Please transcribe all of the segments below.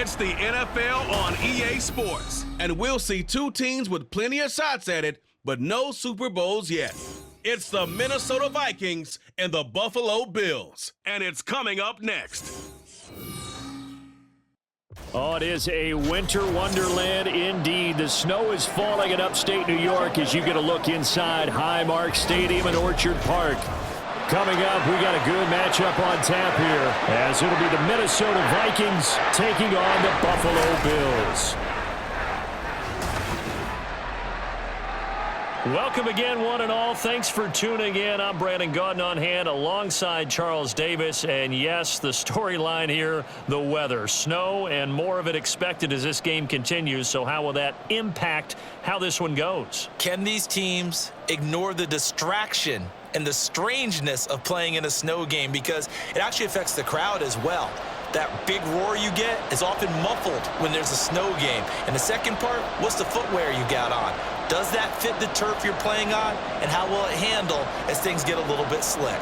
It's the NFL on EA Sports, and we'll see two teams with plenty of shots at it, but no Super Bowls yet. It's the Minnesota Vikings and the Buffalo Bills, and it's coming up next. Oh, it is a winter wonderland indeed. The snow is falling in upstate New York as you get a look inside Highmark Stadium in Orchard Park. Coming up, we got a good matchup on tap here, as it'll be the Minnesota Vikings taking on the Buffalo Bills. Welcome again, one and all. Thanks for tuning in. I'm Brandon Gaudin on hand alongside Charles Davis. And yes, the storyline here, the weather. Snow and more of it expected as this game continues. So how will that impact how this one goes? Can these teams ignore the distraction and the strangeness of playing in a snow game? Because it actually affects the crowd as well. That big roar you get is often muffled when there's a snow game. And the second part, what's the footwear you got on? Does that fit the turf you're playing on? And how will it handle as things get a little bit slick?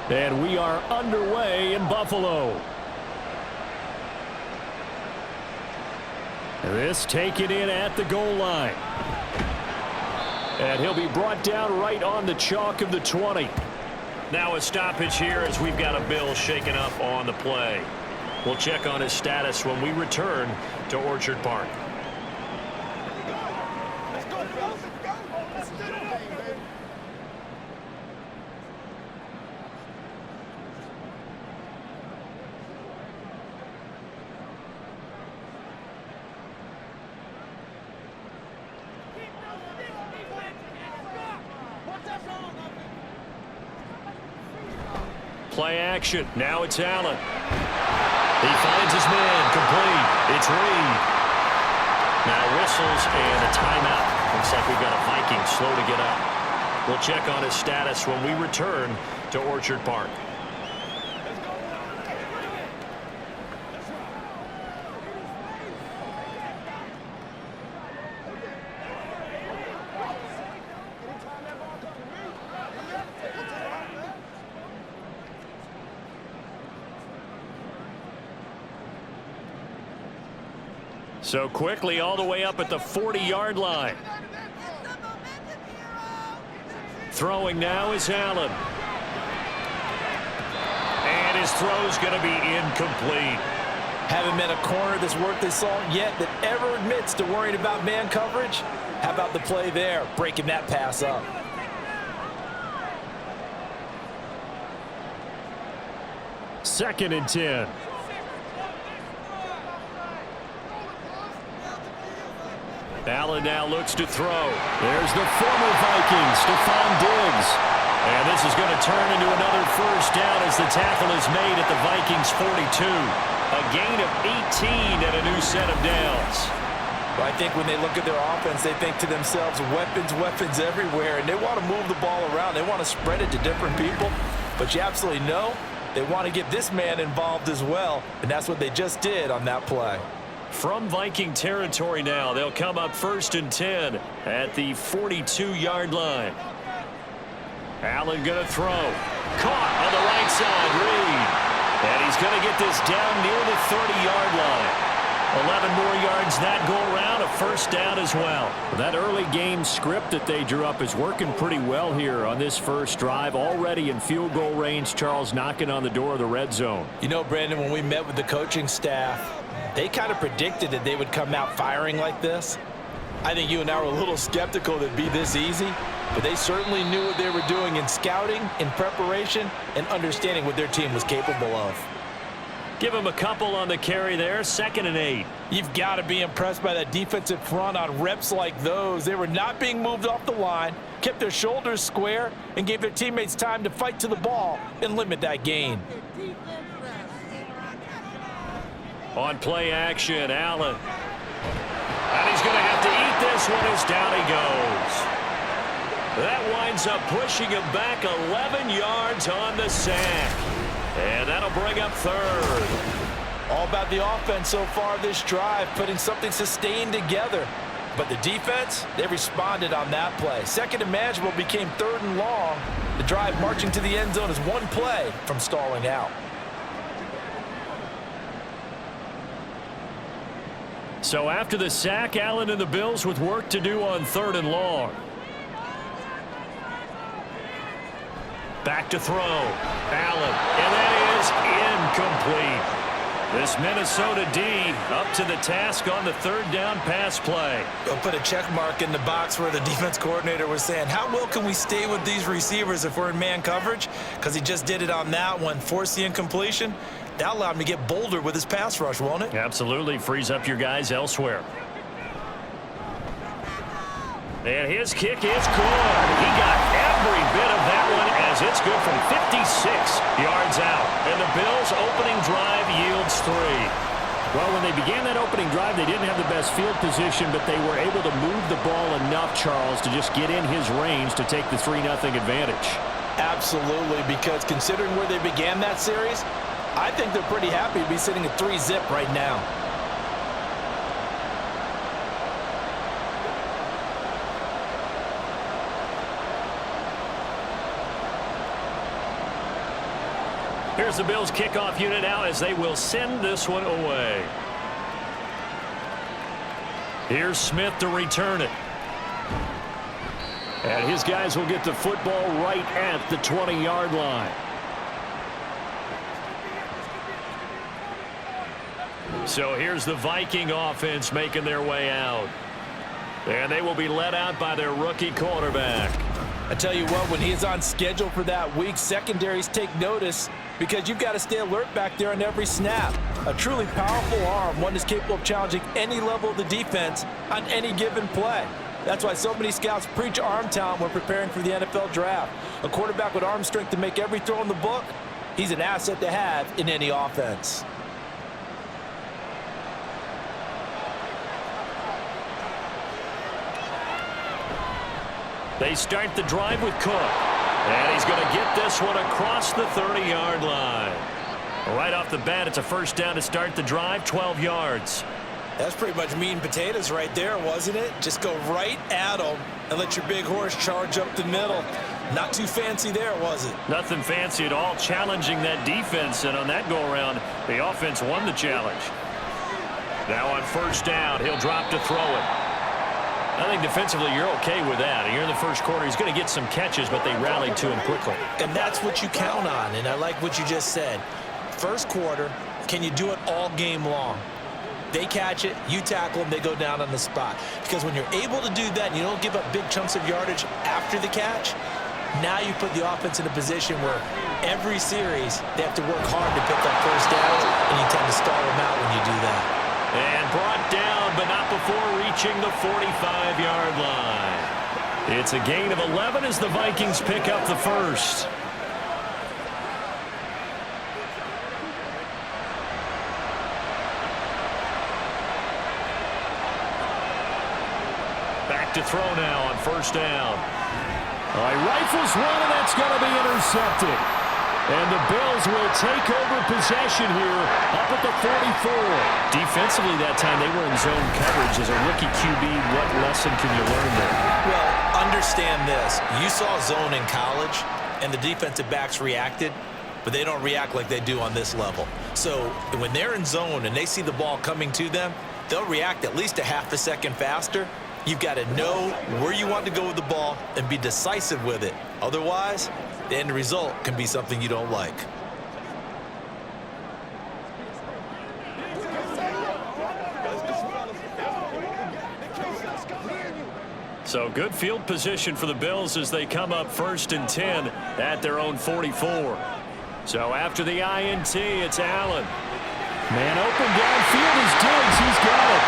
And we are underway in Buffalo. This taken in at the goal line. And he'll be brought down right on the chalk of the 20. Now a stoppage here as we've got a Bill shaken up on the play. We'll check on his status when we return to Orchard Park. Play action. Now it's Allen. He finds his man. Complete. It's Reed. Now whistles and a timeout. Looks like we've got a Viking slow to get up. We'll check on his status when we return to Orchard Park. So quickly all the way up at the 40-yard line. Throwing now is Allen. And his throw's going to be incomplete. Haven't met a corner that's worth his salt yet that ever admits to worrying about man coverage. How about the play there, breaking that pass up? Second and 10. Allen now looks to throw. There's the former Viking, Stephon Diggs. And this is going to turn into another first down as the tackle is made at the Vikings 42. A gain of 18 and a new set of downs. Well, I think when they look at their offense, they think to themselves, weapons, weapons everywhere. And they want to move the ball around. They want to spread it to different people. But you absolutely know they want to get this man involved as well. And that's what they just did on that play. From Viking territory now, they'll come up first and 10 at the 42-yard line. Allen going to throw. Caught on the right side, Reed. And he's going to get this down near the 30-yard line. 11 more yards that go around, a first down as well. That early game script that they drew up is working pretty well here on this first drive. Already in field goal range, Charles knocking on the door of the red zone. You know, Brandon, when we met with the coaching staff, they kind of predicted that they would come out firing like this. I think you and I were a little skeptical that it'd be this easy, but they certainly knew what they were doing in scouting, in preparation, and understanding what their team was capable of. Give him a couple on the carry there, 2nd and 8. You've got to be impressed by that defensive front on reps like those. They were not being moved off the line, kept their shoulders square, and gave their teammates time to fight to the ball and limit that gain. On play action, Allen. And he's going to have to eat this one as down he goes. That winds up pushing him back 11 yards on the sack. And that'll bring up third. All about the offense so far this drive, putting something sustained together. But the defense, they responded on that play. Second and manageable became third and long. The drive marching to the end zone is one play from stalling out. So after the sack, Allen and the Bills with work to do on third and long. Back to throw. Allen. And that is incomplete. This Minnesota D up to the task on the third down pass play. They'll put a check mark in the box where the defense coordinator was saying, how well can we stay with these receivers if we're in man coverage? Because he just did it on that one, forced the incompletion. That allowed him to get bolder with his pass rush, won't it? Absolutely. Frees up your guys elsewhere. And his kick is good. He got every bit of that one as it's good from 56 yards out. And the Bills' opening drive yields 3. Well, when they began that opening drive, they didn't have the best field position, but they were able to move the ball enough, Charles, to just get in his range to take the 3-0 advantage. Absolutely, because considering where they began that series, I think they're pretty happy to be sitting at 3-zip right now. Here's the Bills kickoff unit now as they will send this one away. Here's Smith to return it. And his guys will get the football right at the 20-yard line. So here's the Viking offense making their way out. And they will be led out by their rookie quarterback. I tell you what, when he's on schedule for that week, secondaries take notice because you've got to stay alert back there on every snap. A truly powerful arm, one that's capable of challenging any level of the defense on any given play. That's why so many scouts preach arm talent when preparing for the NFL draft. A quarterback with arm strength to make every throw in the book, he's an asset to have in any offense. They start the drive with Cook. And he's going to get this one across the 30-yard line. Right off the bat, it's a first down to start the drive, 12 yards. That's pretty much meat and potatoes right there, wasn't it? Just go right at them and let your big horse charge up the middle. Not too fancy there, was it? Nothing fancy at all, challenging that defense. And on that go-around, the offense won the challenge. Now on first down, he'll drop to throw it. I think defensively you're okay with that. You're in the first quarter. He's going to get some catches, but they rallied to him quickly. And that's what you count on, and I like what you just said. First quarter, can you do it all game long? They catch it, you tackle them, they go down on the spot. Because when you're able to do that and you don't give up big chunks of yardage after the catch, now you put the offense in a position where every series they have to work hard to pick up first downs, and you tend to stall them out when you do that. And brought down, but not before reaching the 45-yard line. It's a gain of 11 as the Vikings pick up the first. Back to throw now on first down. All right, rifles one, and that's going to be intercepted. And the Bills will take over possession here up at the 44. Defensively that time, they were in zone coverage. As a rookie QB, what lesson can you learn there? Well, understand this. You saw zone in college, and the defensive backs reacted, but they don't react like they do on this level. So when they're in zone and they see the ball coming to them, they'll react at least a half a second faster. You've got to know where you want to go with the ball and be decisive with it. Otherwise, the end result can be something you don't like. So good field position for the Bills as they come up 1st and 10 at their own 44. So after the INT, it's Allen. Man open downfield is Diggs. He's got it.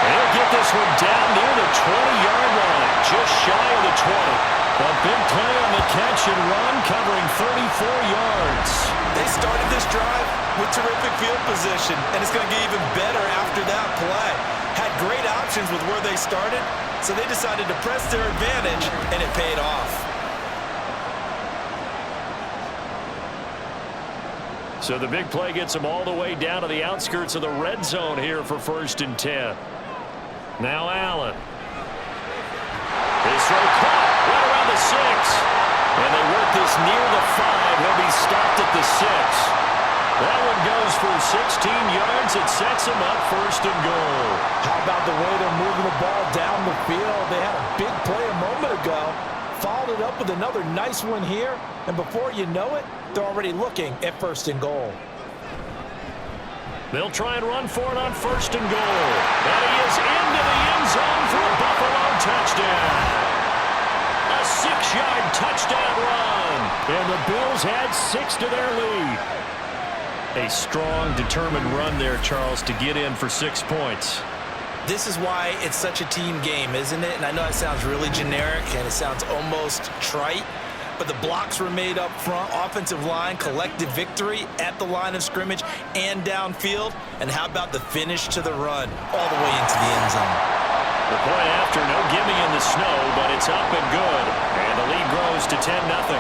He'll get this one down near the 20-yard line, just shy of the 20. A big play on the catch and run, covering 34 yards. They started this drive with terrific field position, and it's going to get even better after that play. Had great options with where they started, so they decided to press their advantage, and it paid off. So the big play gets them all the way down to the outskirts of the red zone here for 1st and 10. Now Allen. His throw caught right around the 6. And they work this near the 5. He'll be stopped at the 6. That one goes for 16 yards. It sets him up 1st and goal. How about the way they're moving the ball down the field? They had a big play a moment ago. Followed it up with another nice one here. And before you know it, they're already looking at 1st and goal. They'll try and run for it on 1st and goal. And he is into the end zone for a Buffalo touchdown. A 6-yard touchdown run. And the Bills add 6 to their lead. A strong, determined run there, Charles, to get in for 6 points. This is why it's such a team game, isn't it? And I know it sounds really generic and it sounds almost trite, but the blocks were made up front, offensive line, collective victory at the line of scrimmage and downfield. And how about the finish to the run all the way into the end zone? The point after, no gimme in the snow, but it's up and good. And the lead grows to 10-0.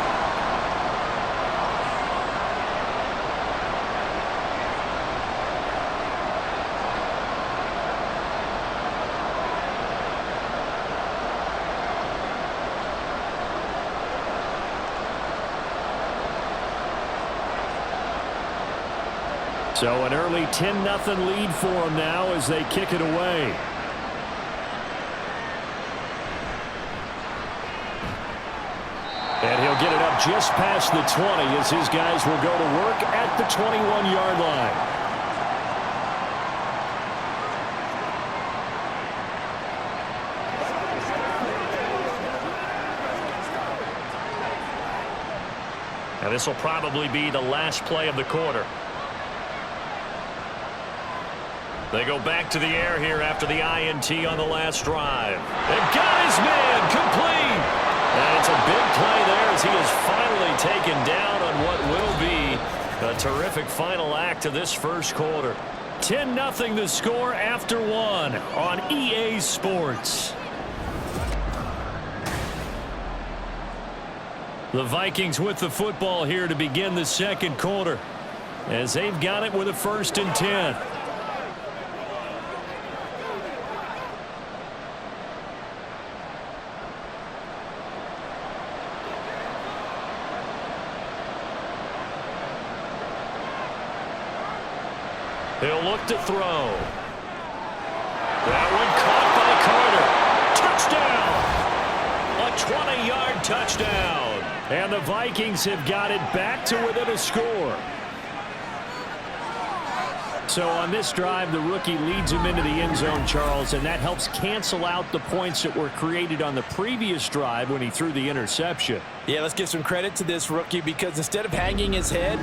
So an early 10-0 lead for them now as they kick it away. And he'll get it up just past the 20 as his guys will go to work at the 21-yard line. Now this will probably be the last play of the quarter. They go back to the air here after the INT on the last drive. They've got his man complete. And it's a big play there as he is finally taken down on what will be a terrific final act of this first quarter. 10-0 the score after 1 on EA Sports. The Vikings with the football here to begin the second quarter as they've got it with a 1st and 10. He'll look to throw. That one caught by Carter. Touchdown! A 20-yard touchdown. And the Vikings have got it back to within a score. So on this drive, the rookie leads him into the end zone, Charles, and that helps cancel out the points that were created on the previous drive when he threw the interception. Yeah, let's give some credit to this rookie because instead of hanging his head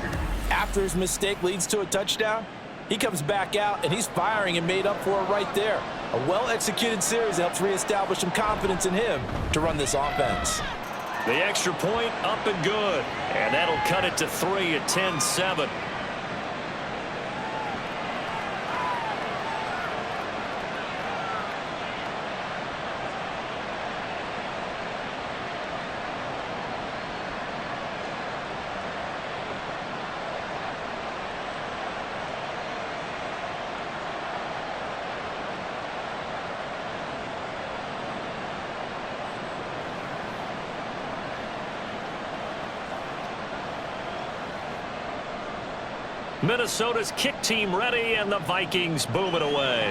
after his mistake leads to a touchdown, he comes back out and he's firing and made up for it right there. A well-executed series helps reestablish some confidence in him to run this offense. The extra point up and good. And that'll cut it to 3 at 10-7. Minnesota's kick team ready, and the Vikings boom it away.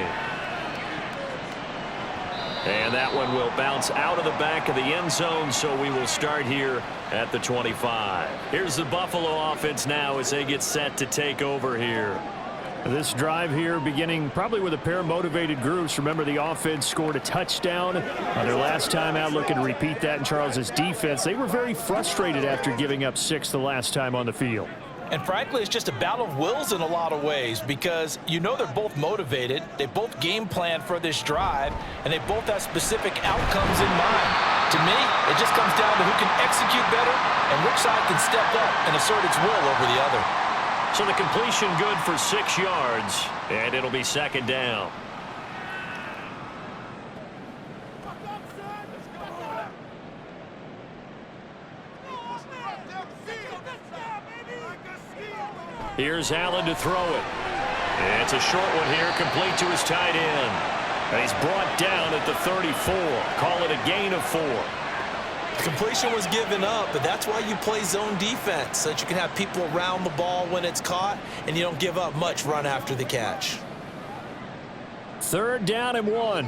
And that one will bounce out of the back of the end zone, so we will start here at the 25. Here's the Buffalo offense now as they get set to take over here. This drive here beginning probably with a pair of motivated groups. Remember, the offense scored a touchdown on their last time out, looking to repeat that in Charles's defense. They were very frustrated after giving up 6 the last time on the field. And frankly, it's just a battle of wills in a lot of ways because you know they're both motivated, they both game plan for this drive, and they both have specific outcomes in mind. To me, it just comes down to who can execute better and which side can step up and assert its will over the other. So the completion good for 6 yards, and it'll be 2nd down. Here's Allen to throw it. It's a short one here, complete to his tight end. And he's brought down at the 34. Call it a gain of 4. The completion was given up, but that's why you play zone defense, so that you can have people around the ball when it's caught, and you don't give up much run after the catch. 3rd down and 1.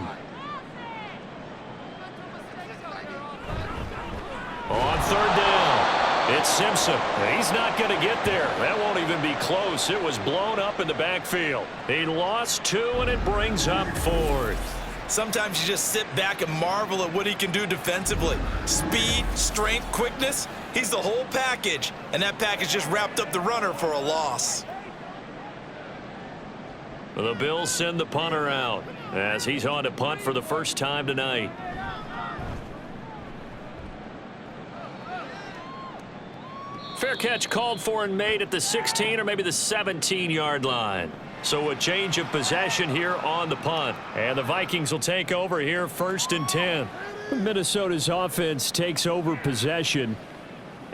On 3rd down, it's Simpson. He's not going to get there. That won't even be close. It was blown up in the backfield. He lost 2, and it brings up 4th. Sometimes you just sit back and marvel at what he can do defensively. Speed, strength, quickness, he's the whole package. And that package just wrapped up the runner for a loss. The Bills send the punter out as he's on to punt for the first time tonight. Fair catch called for and made at the 16 or maybe the 17-yard line. So a change of possession here on the punt. And the Vikings will take over here 1st and 10. Minnesota's offense takes over possession.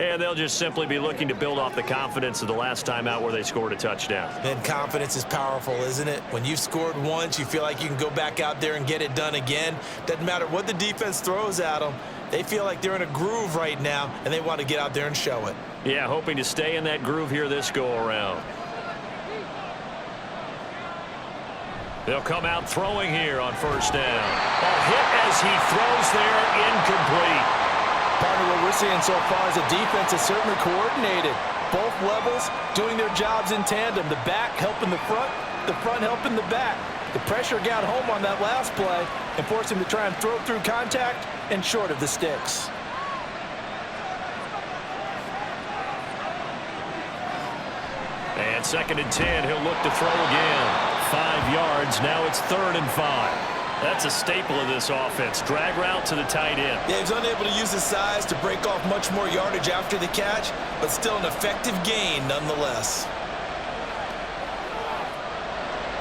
And they'll just simply be looking to build off the confidence of the last time out where they scored a touchdown. And confidence is powerful, isn't it? When you've scored once, you feel like you can go back out there and get it done again. Doesn't matter what the defense throws at them. They feel like they're in a groove right now, and they want to get out there and show it. Yeah, hoping to stay in that groove here this go-around. They'll come out throwing here on 1st down. A hit as he throws there, incomplete. Partner, what we're seeing so far is a defense is certainly coordinated. Both levels doing their jobs in tandem. The back helping the front helping the back. The pressure got home on that last play and forced him to try and throw through contact and short of the sticks. And 2nd and 10, he'll look to throw again. 5 yards, now it's 3rd and 5. That's a staple of this offense. Drag route to the tight end. Yeah, he's unable to use his size to break off much more yardage after the catch, but still an effective gain nonetheless.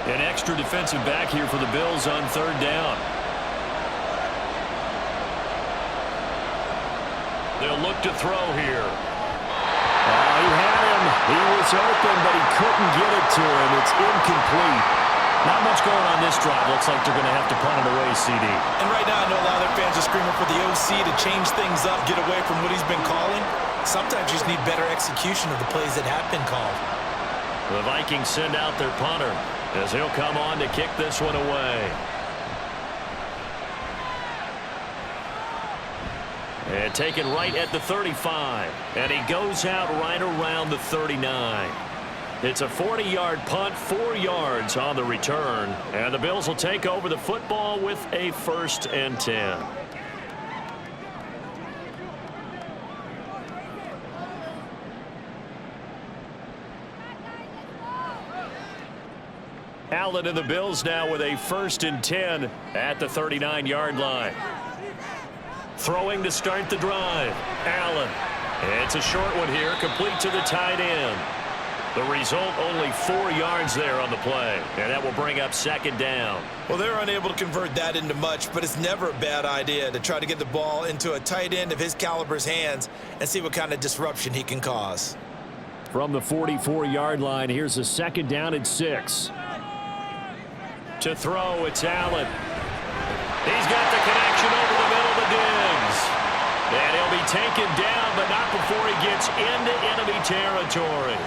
An extra defensive back here for the Bills on 3rd down. They'll look to throw here. He had him. He was open, but he couldn't get it to him. It's incomplete. Not much going on this drive. Looks like they're going to have to punt it away, CD. And right now, I know a lot of their fans are screaming for the OC to change things up, get away from what he's been calling. Sometimes you just need better execution of the plays that have been called. The Vikings send out their punter as he'll come on to kick this one away. And taken right at the 35. And he goes out right around the 39. It's a 40-yard punt, 4 yards on the return. And the Bills will take over the football with a 1st and 10. Allen and the Bills now with a 1st and 10 at the 39-yard line. Throwing to start the drive. Allen. It's a short one here, complete to the tight end. The result, only 4 yards there on the play, and that will bring up 2nd down. Well, they're unable to convert that into much, but it's never a bad idea to try to get the ball into a tight end of his caliber's hands and see what kind of disruption he can cause. From the 44-yard line, here's a 2nd down and 6. To throw, it's Allen. He's got the connection over the middle to Diggs. And he'll be taken down, but not before he gets into enemy territory.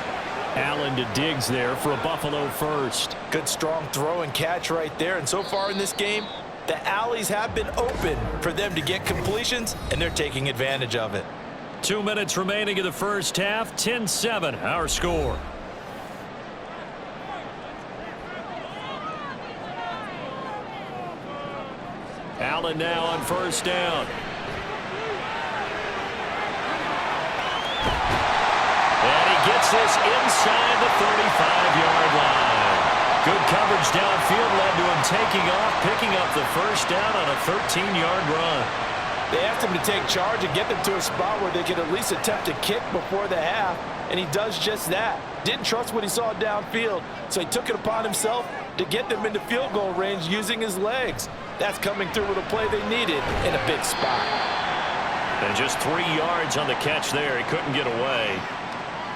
Allen to Diggs there for a Buffalo 1st. Good strong throw and catch right there. And so far in this game, the alleys have been open for them to get completions, and they're taking advantage of it. 2 minutes remaining in the first half. 10-7 our score. Allen now on 1st down. And he gets this inside the 35-yard line. Good coverage downfield led to him taking off, picking up the 1st down on a 13-yard run. They asked him to take charge and get them to a spot where they could at least attempt a kick before the half, and he does just that. Didn't trust what he saw downfield, so he took it upon himself to get them into field goal range using his legs. That's coming through with a play they needed in a big spot. And just 3 yards on the catch there. He couldn't get away.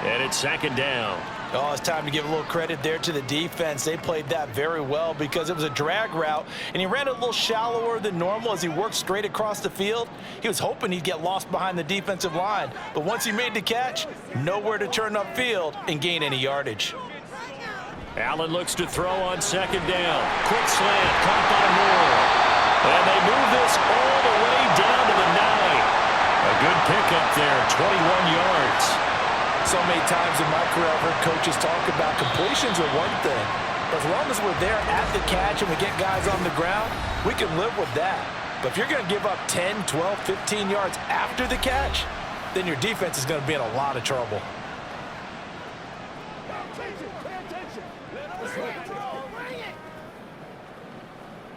And it's 2nd down. Oh, it's time to give a little credit there to the defense. They played that very well because it was a drag route, and he ran a little shallower than normal as he worked straight across the field. He was hoping he'd get lost behind the defensive line, but once he made the catch, nowhere to turn upfield and gain any yardage. Allen looks to throw on second down. Quick slant, caught by Moore. And they move this all the way down to the 9. A good pickup there, 21 yards. So many times in my career I've heard coaches talk about completions are one thing, but as long as we're there at the catch and we get guys on the ground, we can live with that. But if you're going to give up 10, 12, 15 yards after the catch, then your defense is going to be in a lot of trouble.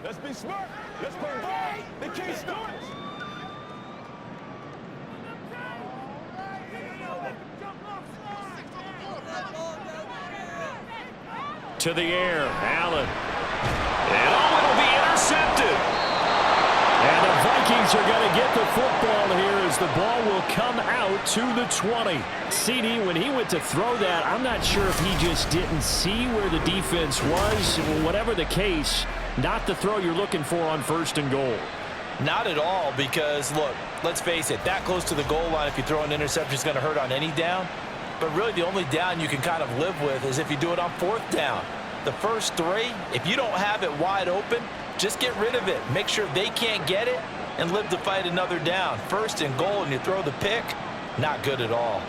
Let's be smart. Let's play hard. They can't stop us. To the air, Allen. And oh, it'll be intercepted. And the Vikings are going to get the football here as the ball will come out to the 20. CD, when he went to throw that, I'm not sure if he just didn't see where the defense was. Whatever the case, not the throw you're looking for on 1st and goal. Not at all, because, look, let's face it, that close to the goal line, if you throw an interception, is going to hurt on any down. But really the only down you can kind of live with is if you do it on 4th down. The first 3, if you don't have it wide open, just get rid of it. Make sure they can't get it and live to fight another down. 1st and goal and you throw the pick, not good at all.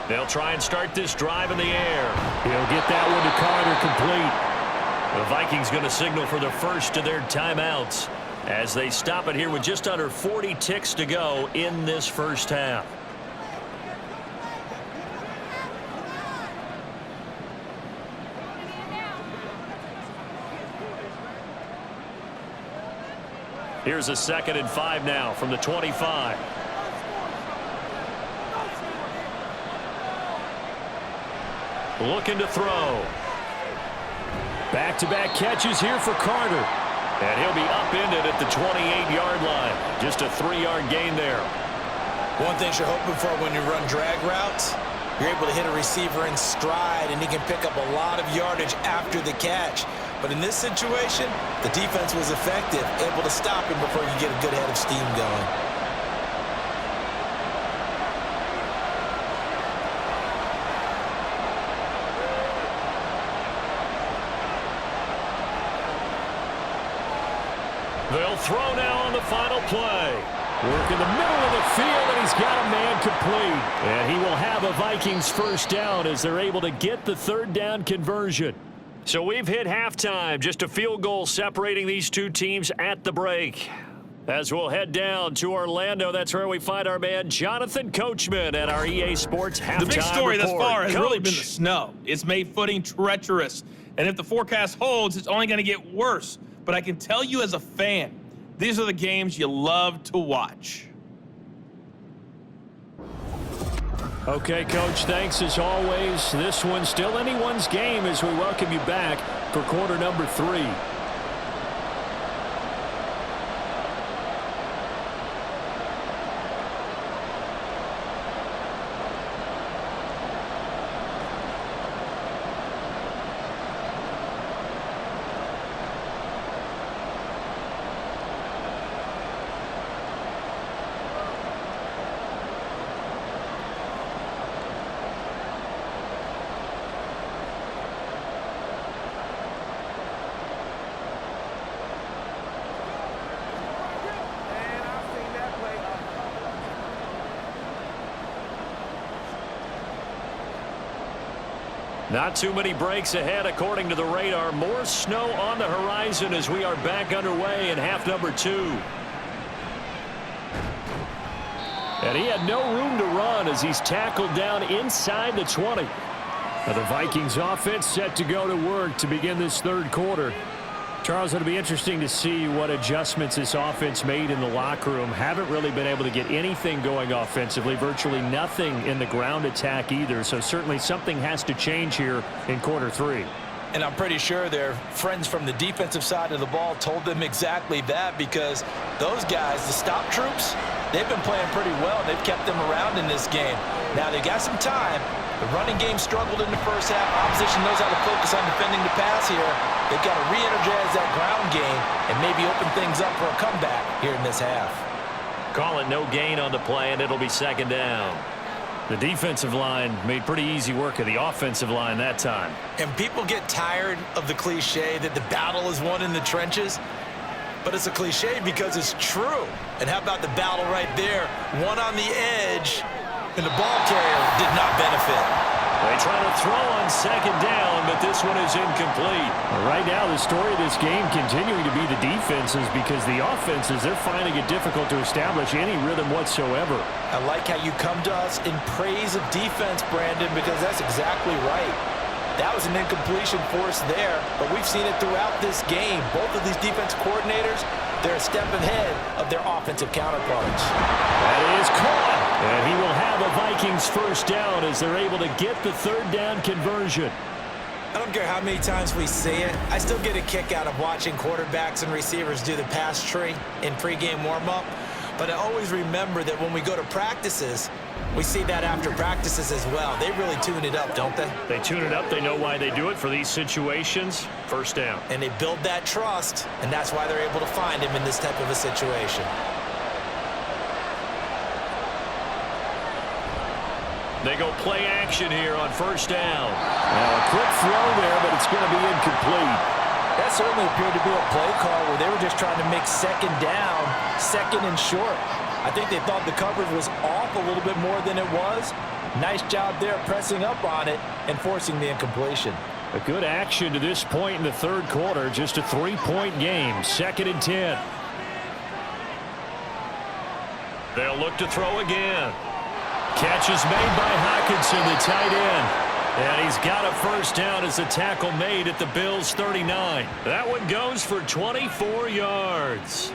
They'll try and start this drive in the air. He'll get that one to Carter complete. The Vikings going to signal for the first of their timeouts as they stop it here with just under 40 ticks to go in this first half. Here's a 2nd and 5 now from the 25. Looking to throw. Back-to-back catches here for Carter. And he'll be upended at the 28-yard line. Just a 3-yard gain there. One thing you're hoping for when you run drag routes, you're able to hit a receiver in stride, and he can pick up a lot of yardage after the catch. But in this situation, the defense was effective, able to stop him before you get a good head of steam going. They'll throw now on the final play. Work in the middle of the field, and he's got a man complete. And he will have a Vikings first down as they're able to get the 3rd down conversion. So we've hit halftime. Just a field goal separating these two teams at the break. As we'll head down to Orlando, that's where we find our man Jonathan Coachman at our EA Sports halftime The big story report. thus far has really been the Coach. snow. It's made footing treacherous. And if the forecast holds, it's only going to get worse. But I can tell you as a fan, these are the games you love to watch. Okay, Coach, thanks as always. This one's still anyone's game as we welcome you back for quarter number 3. Not too many breaks ahead according to the radar. More snow on the horizon as we are back underway in half number 2. And he had no room to run as he's tackled down inside the 20. Now the Vikings offense set to go to work to begin this 3rd quarter. Charles, it'll be interesting to see what adjustments this offense made in the locker room. Haven't really been able to get anything going offensively, virtually nothing in the ground attack either. So certainly something has to change here in quarter 3. And I'm pretty sure their friends from the defensive side of the ball told them exactly that, because those guys, the stop troops, they've been playing pretty well. They've kept them around in this game. Now they got some time. The running game struggled in the first half. Opposition knows how to focus on defending the pass here. They've got to re-energize that ground game and maybe open things up for a comeback here in this half. Call it no gain on the play, and it'll be second down. The defensive line made pretty easy work of the offensive line that time. And people get tired of the cliche that the battle is won in the trenches. But it's a cliche because it's true. And how about the battle right there? One on the edge, and the ball carrier did not benefit. They try to throw on second down, but this one is incomplete. Right now, the story of this game continuing to be the defenses, because the offenses, they're finding it difficult to establish any rhythm whatsoever. I like how you come to us in praise of defense, Brandon, because that's exactly right. That was an incompletion force there, but we've seen it throughout this game. Both of these defense coordinators, they're a step ahead of their offensive counterparts. That is caught, and he will have a Vikings first down as they're able to get the third down conversion. I don't care how many times we see it. I still get a kick out of watching quarterbacks and receivers do the pass tree in pregame warm-up. But I always remember that when we go to practices, we see that after practices as well. They really tune it up, don't they? They tune it up. They know why they do it for these situations. First down. And they build that trust, and that's why they're able to find him in this type of a situation. They go play action here on first down. Now a quick throw there, but it's going to be incomplete. That certainly appeared to be a play call where they were just trying to make second down, second and short. I think they thought the coverage was off a little bit more than it was. Nice job there pressing up on it and forcing the incompletion. A good action to this point in the third quarter. Just a 3-point game. 2nd and 10. They'll look to throw again. Catch is made by Hockenson, the tight end. And he's got a first down as the tackle made at the Bills' 39. That one goes for 24 yards.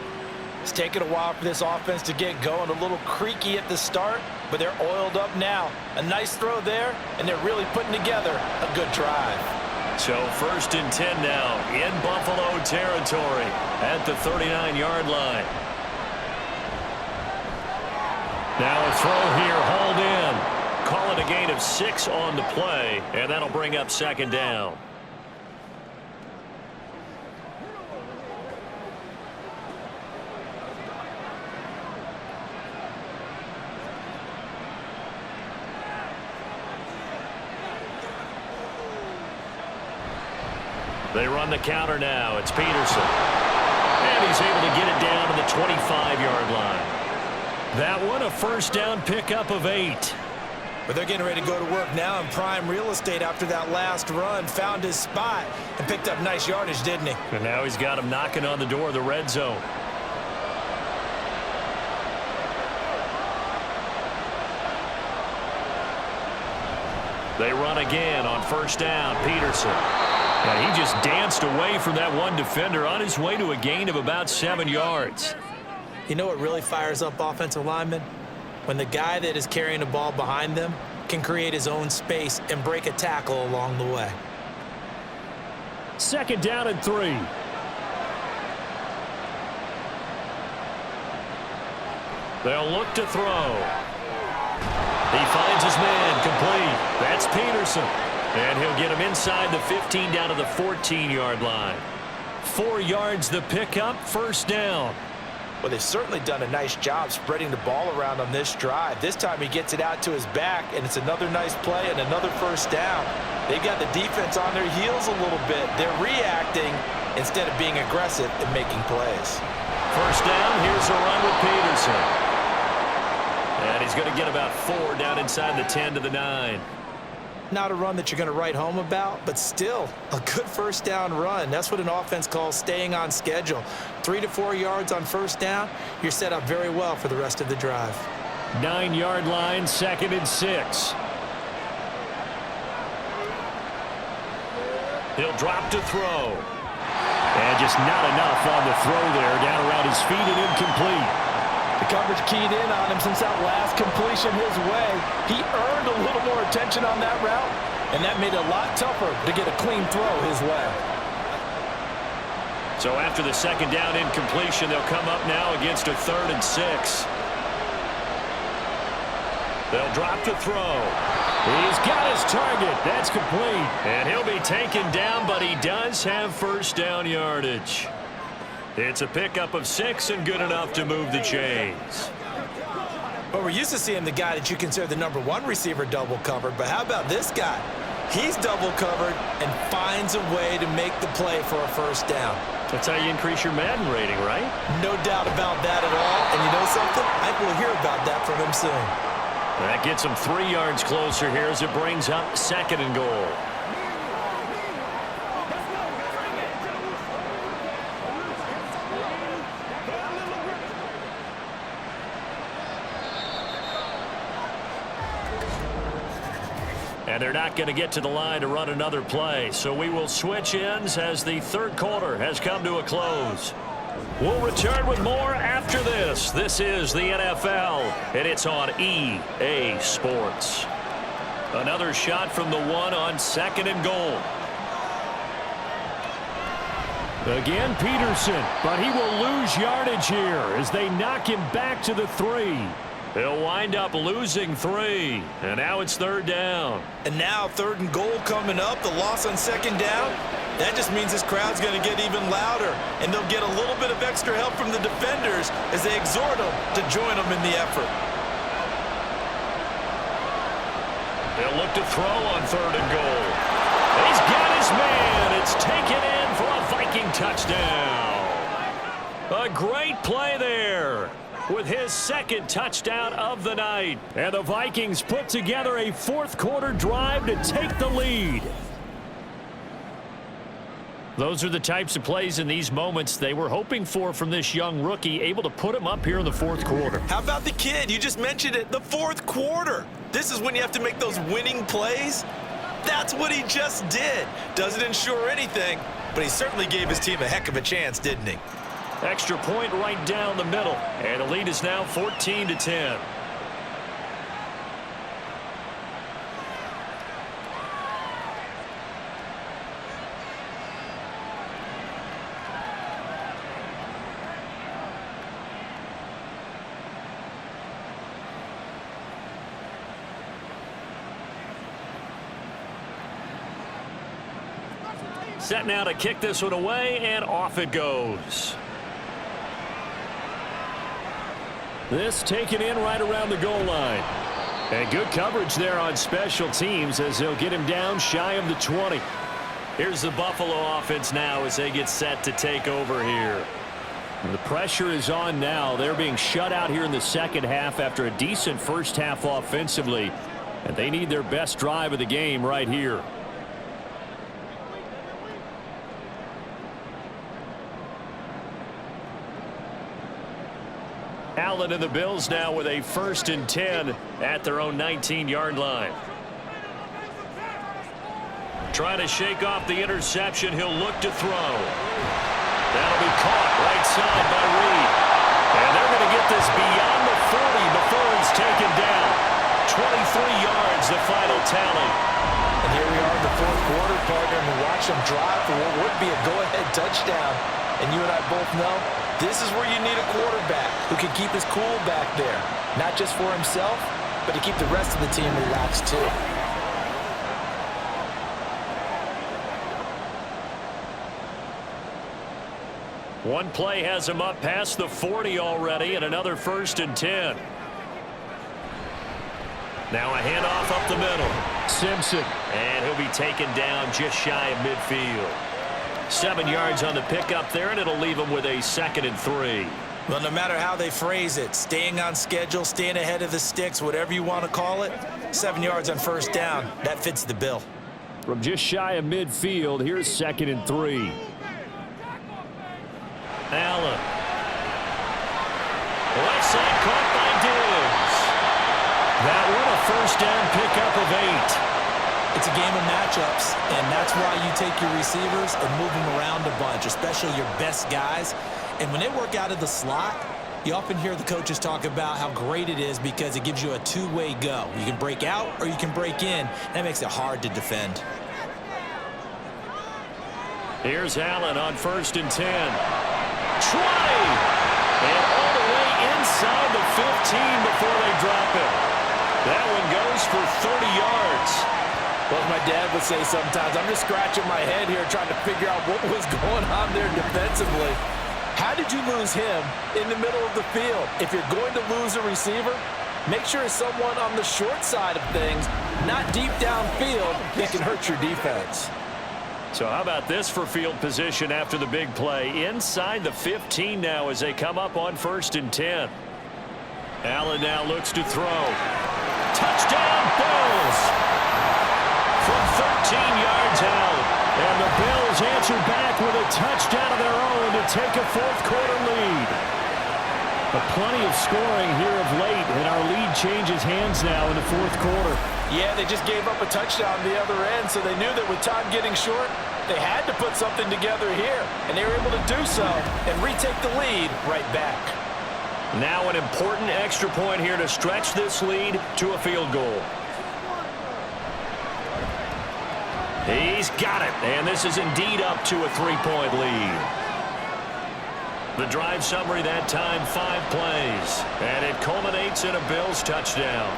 It's taken a while for this offense to get going. A little creaky at the start, but they're oiled up now. A nice throw there, and they're really putting together a good drive. So 1st and 10 now in Buffalo territory at the 39-yard line. Now a throw here, hauled in. Call it a gain of 6 on the play, and that'll bring up second down. They run the counter now. It's Peterson. And he's able to get it down to the 25-yard line. That one, a first down pickup of 8. But they're getting ready to go to work now in prime real estate after that last run. Found his spot and picked up nice yardage, didn't he? And now he's got him knocking on the door of the red zone. They run again on first down. Peterson. Yeah, he just danced away from that one defender on his way to a gain of about 7 yards. You know what really fires up offensive linemen? When the guy that is carrying the ball behind them can create his own space and break a tackle along the way. 2nd down and 3. They'll look to throw. He finds his man, complete. That's Peterson. And he'll get him inside the 15 down to the 14-yard line. 4 yards the pickup, first down. Well, they've certainly done a nice job spreading the ball around on this drive. This time he gets it out to his back, and it's another nice play and another first down. They've got the defense on their heels a little bit. They're reacting instead of being aggressive and making plays. First down, here's a run with Peterson. And he's going to get about 4 down inside the 10 to the 9. Not a run that you're going to write home about, but still a good first down run. That's what an offense calls staying on schedule. 3 to 4 yards on first down, you're set up very well for the rest of the drive. 9-yard line, 2nd and 6. He'll drop to throw. And just not enough on the throw there. Down around his feet and incomplete. The coverage keyed in on him since that last completion his way. He earned a little more attention on that route, and that made it a lot tougher to get a clean throw his way. So after the second down incompletion, they'll come up now against a 3rd and 6. They'll drop the throw. He's got his target. That's complete. And he'll be taken down, but he does have first down yardage. It's a pickup of 6 and good enough to move the chains. But we're used to seeing the guy that you consider the #1 receiver double covered. But how about this guy? He's double covered and finds a way to make the play for a first down. That's how you increase your Madden rating, right? No doubt about that at all. And you know something? I will hear about that from him soon. That gets him 3 yards closer here as it brings up 2nd and goal. And they're not going to get to the line to run another play. So we will switch ends as the 3rd quarter has come to a close. We'll return with more after this. This is the NFL, and it's on EA Sports. Another shot from the 1 on 2nd and goal. Again, Peterson, but he will lose yardage here as they knock him back to the 3. They'll wind up losing 3, and now it's 3rd down. And now 3rd and goal coming up, the loss on 2nd down. That just means this crowd's going to get even louder, and they'll get a little bit of extra help from the defenders as they exhort them to join them in the effort. They'll look to throw on 3rd and goal. He's got his man. It's taken in for a Viking touchdown. A great play there with his 2nd touchdown of the night. And the Vikings put together a 4th quarter drive to take the lead. Those are the types of plays in these moments they were hoping for from this young rookie, able to put him up here in the 4th quarter. How about the kid? You just mentioned it, the 4th quarter. This is when you have to make those winning plays. That's what he just did. Doesn't ensure anything, but he certainly gave his team a heck of a chance, didn't he? Extra point right down the middle, and the lead is now 14-10. Set now to kick this one away, and off it goes. This taken in right around the goal line. And good coverage there on special teams as they'll get him down shy of the 20. Here's the Buffalo offense now as they get set to take over here. And the pressure is on now. They're being shut out here in the 2nd half after a decent 1st half offensively. And they need their best drive of the game right here. Allen and the Bills now with a 1st and 10 at their own 19-yard line. Trying to shake off the interception. He'll look to throw. That'll be caught right side by Reed. And they're going to get this beyond the 40 before it's taken down. 23 yards, the final tally. And here we are in the 4th quarter, partner, and we watch them drive for what would be a go-ahead touchdown. And you and I both know this is where you need a quarterback who can keep his cool back there. Not just for himself, but to keep the rest of the team relaxed too. One play has him up past the 40 already, and another 1st and 10. Now a handoff up the middle. Simpson. And he'll be taken down just shy of midfield. 7 yards on the pickup there, and it'll leave him with a 2nd and 3. Well, no matter how they phrase it, staying on schedule, staying ahead of the sticks, whatever you want to call it, 7 yards on 1st down, that fits the bill. From just shy of midfield, here's 2nd and 3. Allen. Left side caught by Diggs. That one a 1st down pickup of 8. It's a game of matchups, and that's why you take your receivers and move them around a bunch, especially your best guys. And when they work out of the slot, you often hear the coaches talk about how great it is because it gives you a two-way go. You can break out or you can break in. That makes it hard to defend. Here's Allen on 1st and 10. Try! And all the way inside the 15 before they drop it. That one goes for 30 yards. Well, my dad would say sometimes, I'm just scratching my head here trying to figure out what was going on there defensively. How did you lose him in the middle of the field? If you're going to lose a receiver, make sure it's someone on the short side of things, not deep downfield, that can hurt your defense. So how about this for field position after the big play? Inside the 15 now as they come up on 1st and 10. Allen now looks to throw. Touchdown, Bills! From 13 yards out. And the Bills answer back with a touchdown of their own to take a fourth-quarter lead. But plenty of scoring here of late, and our lead changes hands now in the fourth quarter. Yeah, they just gave up a touchdown on the other end, so they knew that with time getting short, they had to put something together here. And they were able to do so and retake the lead right back. Now an important extra point here to stretch this lead to a field goal. He's got it, and this is indeed up to a 3-point lead. The drive summary that time, 5 plays, and it culminates in a Bills touchdown.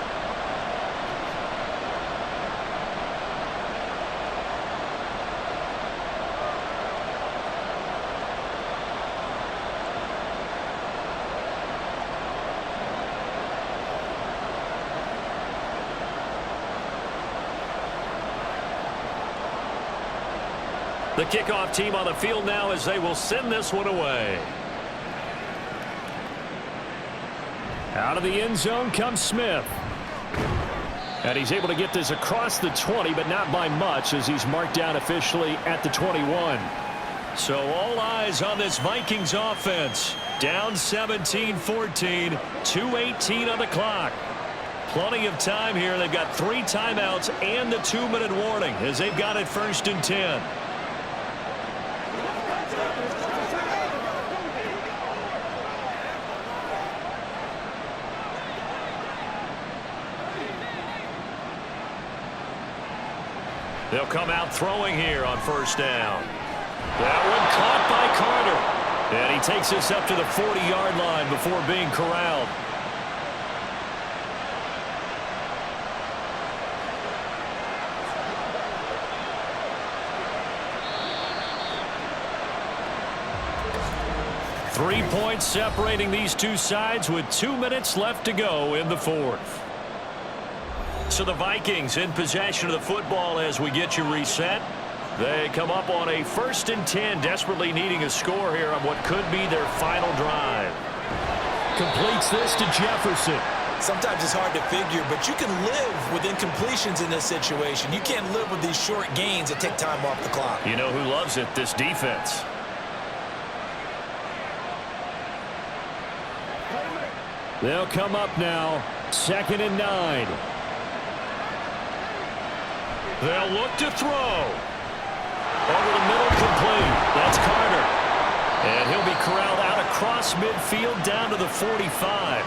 The kickoff team on the field now as they will send this one away. Out of the end zone comes Smith. And he's able to get this across the 20, but not by much as he's marked down officially at the 21. So all eyes on this Vikings offense. Down 17-14, 2:18 on the clock. Plenty of time here. They've got 3 timeouts and the 2-minute warning as they've got it 1st and 10. They'll come out throwing here on 1st down. That one caught by Carter. And he takes this up to the 40-yard line before being corralled. Three points separating these two sides with 2 minutes left to go in the fourth. So the Vikings in possession of the football as we get you reset. They come up on a 1st and 10, desperately needing a score here on what could be their final drive. Completes this to Jefferson. Sometimes it's hard to figure, but you can live with incompletions in this situation. You can't live with these short gains that take time off the clock. You know who loves it? This defense. They'll come up now, 2nd and 9. They'll look to throw. Over the middle, complete. That's Carter. And he'll be corralled out across midfield down to the 45.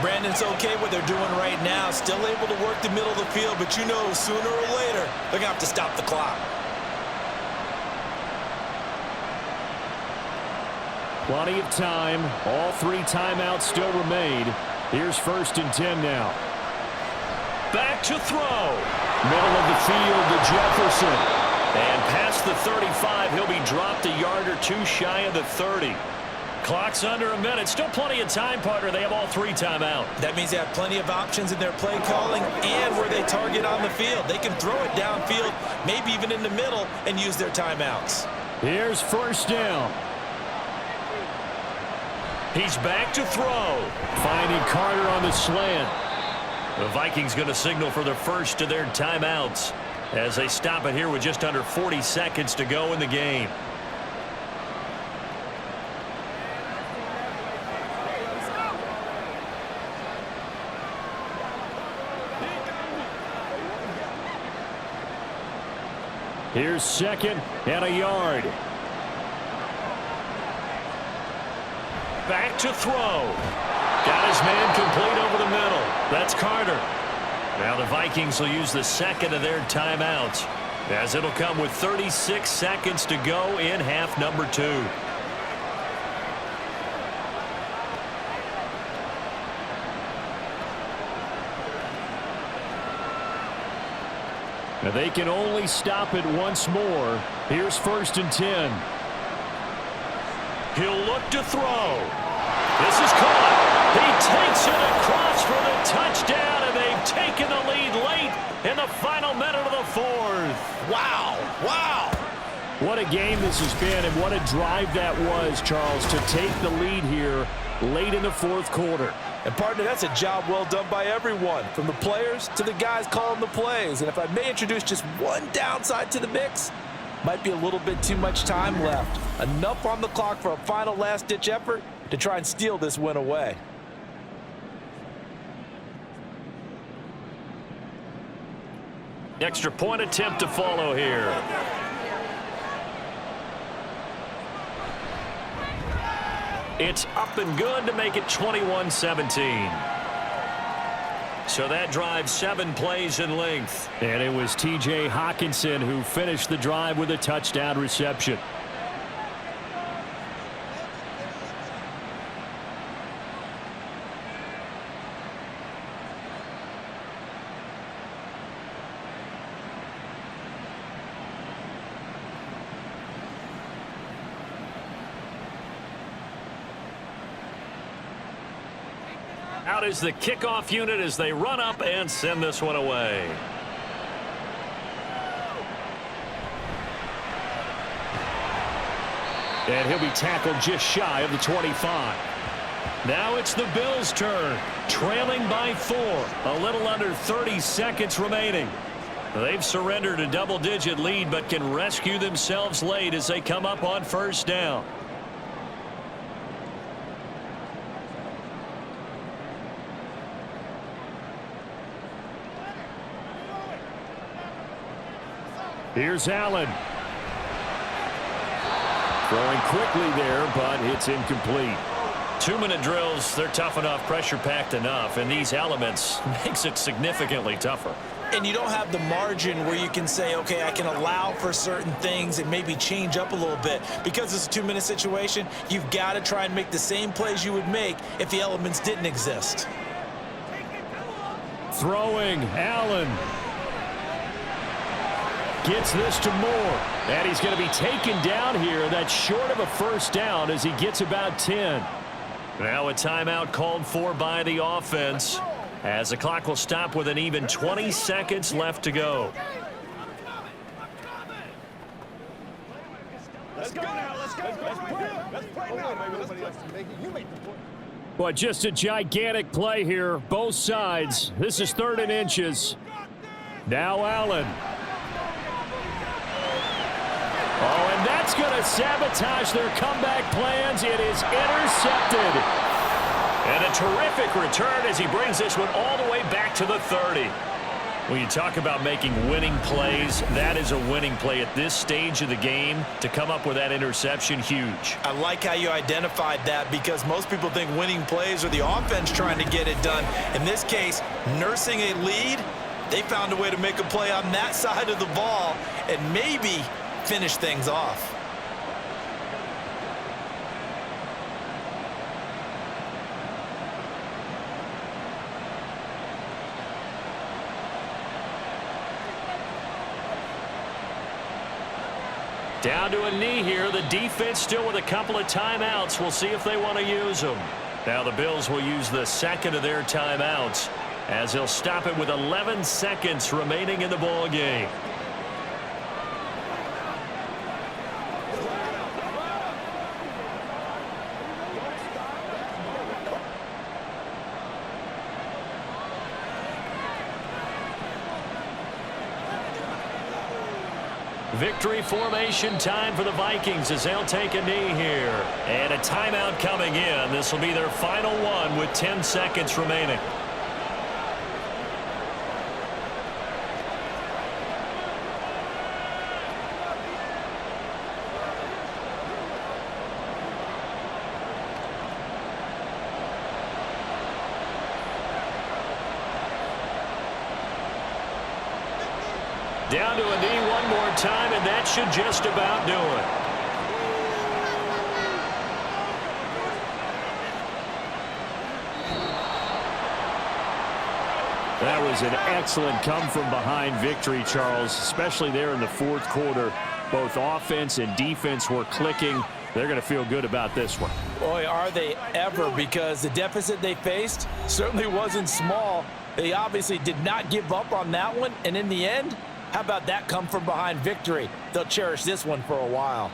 Brandon's okay what they're doing right now. Still able to work the middle of the field, but you know sooner or later they're going to have to stop the clock. Plenty of time. All 3 timeouts still remain. Here's 1st and 10 now. Back to throw. Middle of the field to Jefferson. And past the 35, he'll be dropped a yard or 2 shy of the 30. Clock's under a minute. Still plenty of time, partner. They have all 3 timeouts. That means they have plenty of options in their play calling and where they target on the field. They can throw it downfield, maybe even in the middle, and use their timeouts. Here's 1st down. He's back to throw. Finding Carter on the slant. The Vikings going to signal for the first of their timeouts as they stop it here with just under 40 seconds to go in the game. Here's 2nd and a yard. Back to throw. Got his man complete over the middle. That's Carter. Now the Vikings will use the 2nd of their timeouts, as it'll come with 36 seconds to go in half number 2. Now they can only stop it once more. Here's 1st and 10. He'll look to throw. This is caught. He takes it across for the touchdown, and they've taken the lead late in the final minute of the 4th. Wow. Wow. What a game this has been, and what a drive that was, Charles, to take the lead here late in the 4th quarter. And, partner, that's a job well done by everyone, from the players to the guys calling the plays. And if I may introduce just one downside to the mix, might be a little bit too much time left. Enough on the clock for a final last-ditch effort to try and steal this win away. Extra point attempt to follow here. It's up and good to make it 21-17. So that drive 7 plays in length. And it was T.J. Hawkinson who finished the drive with a touchdown reception. Out is the kickoff unit as they run up and send this one away. And he'll be tackled just shy of the 25. Now it's the Bills' turn, trailing by 4. A little under 30 seconds remaining. They've surrendered a double-digit lead but can rescue themselves late as they come up on 1st down. Here's Allen. Throwing quickly there, but it's incomplete. 2-minute drills, they're tough enough, pressure-packed enough, and these elements makes it significantly tougher. And you don't have the margin where you can say, okay, I can allow for certain things and maybe change up a little bit. Because it's a 2-minute situation, you've got to try and make the same plays you would make if the elements didn't exist. Throwing, Allen. Gets this to Moore. And he's going to be taken down here. That's short of a 1st down as he gets about 10. Now a timeout called for by the offense, as the clock will stop with an even 20 seconds left to go. Let's go now. Let's go. Let's play now. But just a gigantic play here, both sides. This is 3rd and inches. Now Allen. Oh, and that's going to sabotage their comeback plans. It is intercepted. And a terrific return as he brings this one all the way back to the 30. When you talk about making winning plays, that is a winning play at this stage of the game. To come up with that interception, huge. I like how you identified that, because most people think winning plays are the offense trying to get it done. In this case, nursing a lead, they found a way to make a play on that side of the ball and maybe finish things off. Down to a knee here. The defense still with a couple of timeouts. We'll see if they want to use them. Now the Bills will use the 2nd of their timeouts, as they'll stop it with 11 seconds remaining in the ball game. Victory formation time for the Vikings as they'll take a knee here. And a timeout coming in. This will be their final one with 10 seconds remaining. Down to a knee one more time, and that should just about do it. That was an excellent come-from-behind victory, Charles, especially there in the fourth quarter. Both offense and defense were clicking. They're going to feel good about this one. Boy, are they ever, because the deficit they faced certainly wasn't small. They obviously did not give up on that one, and in the end, how about that come-from-behind victory? They'll cherish this one for a while.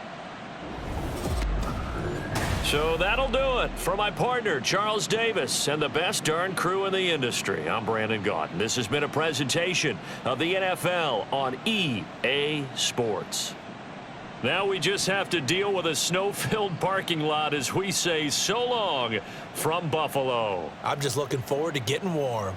So that'll do it. For my partner, Charles Davis, and the best darn crew in the industry, I'm Brandon Gaudin. This has been a presentation of the NFL on EA Sports. Now we just have to deal with a snow-filled parking lot as we say so long from Buffalo. I'm just looking forward to getting warm.